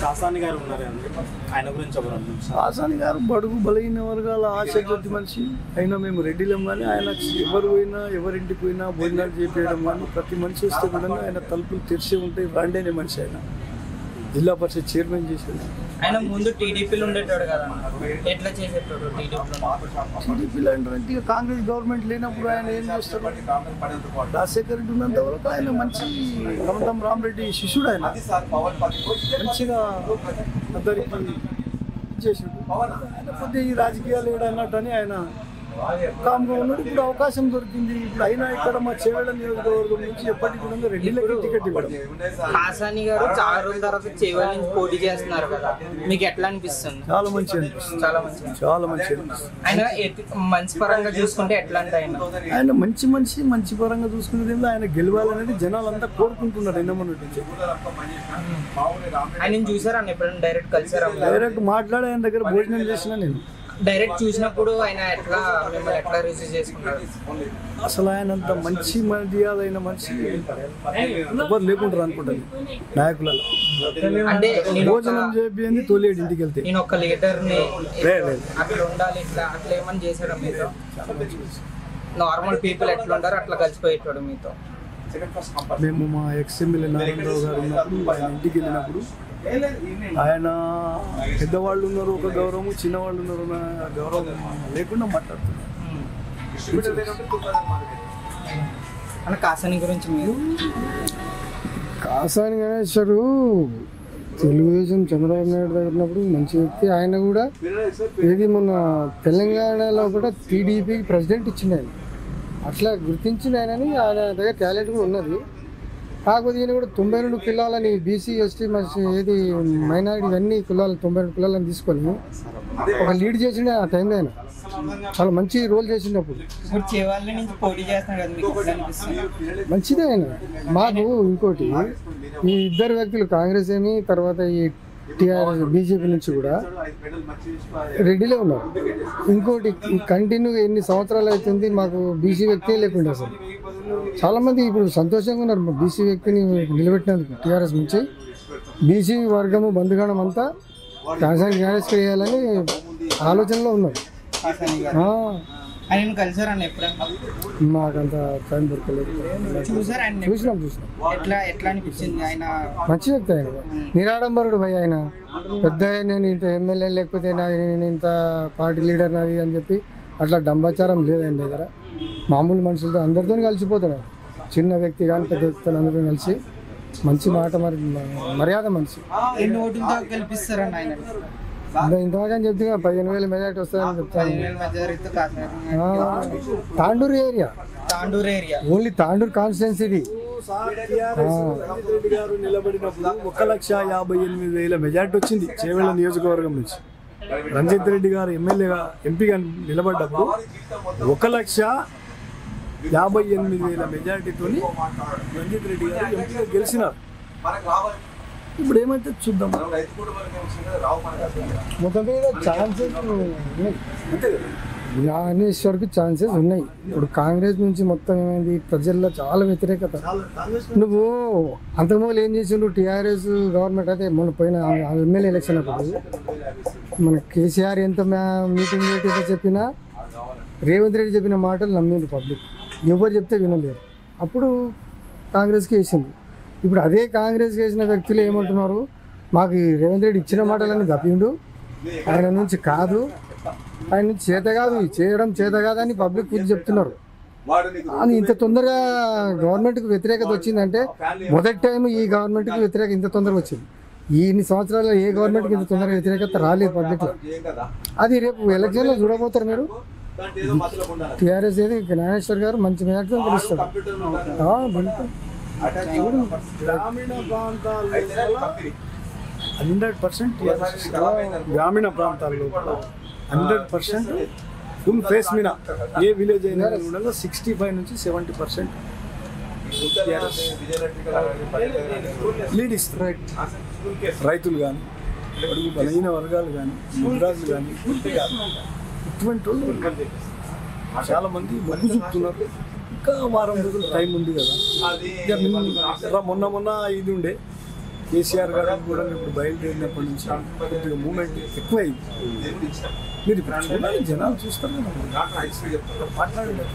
కాసాని గారు ఉన్నారు ఆయన గురించి ఒక కాసాని గారు బడుగు బలహీన వర్గాల ఆశజ్యోతి మనిషి అయినా మేము రెడ్డిలం కానీ ఆయన ఎవరు పోయినా ఎవరింటికి పోయినా భోజనాలు చేపేయడం కానీ ప్రతి మనిషి వస్తే కూడా ఆయన తలుపులు తెరిచి ఉంటాయి రాండి అనే మనిషి ఆయన జిల్లా పరిషత్ చైర్మన్ చేసేది ఆయన ముందు టీడీపీలో ఉండేటోడు కదా ఎట్లా చేసేటోడు టీడీపీలో అంటే కాంగ్రెస్ గవర్నమెంట్ లేనప్పుడు ఆయన ఏం చేస్తారు రాజశేఖర్ రెడ్డి ఉన్నంత వరకు ఆయన మంచి కమతం రామరెడ్డి శిష్యుడు ఆయన మంచిగా అందరికి చేసాడు ఆయన కొద్దిగా ఈ రాజకీయాలు ఏడన్నట్టు అని ఆయన కామ్గా ఉన్నాడు ఇప్పుడు అవకాశం దొరికింది ఇప్పుడు అయినా ఇక్కడ మా చేవేళ్ళ నియోజకవర్గం నుంచి ఎప్పటికి కూడా రెడ్డిలకి టికెట్ ఇవ్వడం కాసాని గారు చాలా రోజుల తర్వాత చేవేళ్ళ నుంచి పోటీ చేస్తున్నారు కదా మీకు ఎట్లా అనిపిస్తుంది చాలా మంచి అనిపిస్తుంది చాలా మంచి అనిపిస్తుంది ఆయన మంచి పరంగా చూసుకుంటే ఎట్లా అంటే ఆయన మంచి పరంగా చూసుకునేది ఆయన గెలవాలనేది జనాలంతా కోరుకుంటున్నారు ఎన్నమన్నట్టు ఆయన చూసారా ఎప్పుడైనా డైరెక్ట్ కలిసారా డైరెక్ట్ మాట్లాడి ఆయన దగ్గర భోజనం చేసినా నేను డైరెక్ట్ చూసినప్పుడు ఆయన ఎట్లా మిమ్మల్ని ఎట్లా రిసీవ్ చేసుకున్నారు అసలు ఆయన అంత మంచి మర్యాదైన మనిషి ఎవరు లేకుంటారు అనుకుంటాను నాయకులలో అంటే భోజనం చేయండి తోలేడు ఇంటికి వెళ్తే నేను ఒక లీడర్ని అట్లా ఉండాలి ఇట్లా అట్లా ఏమని చేశాడు మీతో నార్మల్ పీపుల్ ఎట్లా ఉంటారో అట్లా కలిసిపోయేటాడు మీతో మేము మా ఎమ్మెల్యే నారాయణరావు గారు ఉన్నప్పుడు ఆయన ఇంటికి వెళ్ళినప్పుడు ఆయన పెద్దవాళ్ళు ఉన్నారు ఒక గౌరవం చిన్నవాళ్ళు ఉన్నారు గౌరవం లేకుండా మాట్లాడుతున్నారు అన్న కాసాని గురించి మీరు కాసాని గణేశ్వరు తెలుగుదేశం చంద్రబాబు నాయుడు దగ్గర ఉన్నప్పుడు మంచి వ్యక్తి ఆయన కూడా ఏది మొన్న తెలంగాణలో కూడా టీడీపీకి ప్రెసిడెంట్ ఇచ్చింది ఆయన అట్లా గుర్తించిన ఆయనని ఆయన దగ్గర టాలెంట్ కూడా ఉన్నది కాకపోతే ఈయన కూడా 92 కులాలని బీసీ ఎస్టీ ఏది మైనారిటీ ఇవన్నీ కులాలు 92 కులాలని తీసుకొని ఒక లీడ్ చేసిండే ఆ టైంలో ఆయన చాలా మంచి రోల్ చేసినప్పుడు మంచిదే ఆయన మాకు ఇంకోటి ఈ ఇద్దరు వ్యక్తులు కాంగ్రెస్ ఏమి తర్వాత ఈ టీఆర్ఎస్ బీజేపీ నుంచి కూడా రెడ్డిలో ఉన్నారు ఇంకోటి కంటిన్యూగా ఎన్ని సంవత్సరాలు అవుతుంది మాకు బీసీ వ్యక్తే లేకుండా అసలు చాలామంది ఇప్పుడు సంతోషంగా ఉన్నారు బీసీ వ్యక్తిని నిలబెట్టినందుకు టీఆర్ఎస్ నుంచి బీసీ వర్గము బంధుగణం అంతా కాసాని జ్ఞానేష్ చేయాలని ఆలోచనలో ఉన్నారు మాకంత టైం దొరకలేదు చూసినాం మంచి వ్యక్తి ఆయన నిరాడంబరుడు భయ ఆయన పెద్ద నేను ఇంత ఎమ్మెల్యే లేకపోతే నేను ఇంత పార్టీ లీడర్ నాది అని చెప్పి అట్లా డంబాచారం లేదు ఆయన దగ్గర మామూలు మనుషులతో అందరితో కలిసిపోతాడు చిన్న వ్యక్తి కానీ పెద్ద వ్యక్తులు అందరితో కలిసి మంచి మాట మర్యాద మనిషి ఇంతగా చెప్తే 15,000 మెజార్టీ వస్తుందని చెప్తాను Tandur area only Tandur constituency ఇది గారు నిలబడినప్పుడు 1,58,000 మెజార్టీ వచ్చింది చేవేళ్ళ నియోజకవర్గం నుంచి రంజిత్ రెడ్డి గారు ఎమ్మెల్యేగా ఎంపీగా నిలబడ్డప్పుడు 1,58,000 మెజార్టీతో రంజిత్ రెడ్డి గారు ఎంపీగా గెలిచినారు ఇప్పుడు ఏమైతే చూద్దాం మొత్తం మీద ఛాన్సెస్ జ్ఞానేశ్వర్కి ఛాన్సెస్ ఉన్నాయి ఇప్పుడు కాంగ్రెస్ నుంచి మొత్తం ఏమైంది ప్రజల్లో చాలా వ్యతిరేకత నువ్వు అంతకుముందు ఏం చేసిండు టీఆర్ఎస్ గవర్నమెంట్ అయితే మొన్న పోయిన ఎమ్మెల్యే ఎలక్షన్ అప్పుడు మన కేసీఆర్ ఎంత మీటింగ్ పెట్టి చెప్పినా రేవంత్ రెడ్డి చెప్పిన మాటలు నమ్మింది పబ్లిక్ ఎవరు చెప్తే వినలేరు అప్పుడు కాంగ్రెస్కి వేసింది ఇప్పుడు అదే కాంగ్రెస్ వేసిన వ్యక్తులు ఏమంటున్నారు మాకు రేవంత్ రెడ్డి ఇచ్చిన మాటలన్నీ తప్పిండు ఆయన నుంచి కాదు ఆయన నుంచి చేత కాదు చేయడం చేత కాదని పబ్లిక్ గురించి చెప్తున్నారు అని ఇంత తొందరగా గవర్నమెంట్కి వ్యతిరేకత వచ్చిందంటే మొదటి టైం ఈ గవర్నమెంట్కి వ్యతిరేకత ఇంత తొందరగా వచ్చింది ఇన్ని సంవత్సరాల్లో ఏ గవర్నమెంట్కి ఇంత తొందరగా వ్యతిరేకత రాలేదు పబ్లిక్లో అది రేపు ఎలక్షన్లో చూడబోతారు మీరు టీఆర్ఎస్ ఏది జ్ఞానేశ్వర్ గారు మంచి మెజార్టీతో గెలుస్తారు గ్రామీణ ప్రాంతాల్లో 100% గ్రామీణ ప్రాంతాల్లో 100% ఫుల్ ఫేస్ మీద ఏ విలేజ్ అయినా కూడా 65 నుంచి 70% లీడ్ ఇస్తారు రైతులు కానీ అడుగు బలహీన వర్గాలు కానీ ముద్రాజులు కానీ ఇటువంటి వాళ్ళు చాలామంది మొగ్గు చూపుతున్నారు ఇంకా వారం రోజులు టైం ఉంది కదా మొన్న ఇది ఉండే కేసీఆర్ గారు కూడా ఇప్పుడు బయలుదేరినప్పటి నుంచి కొద్దిగా మూమెంట్ ఎక్కువైంది. మీరు ఇప్పుడు చూడాలి, జనాలు చూస్తారు కదా మాట్లాడలేదు.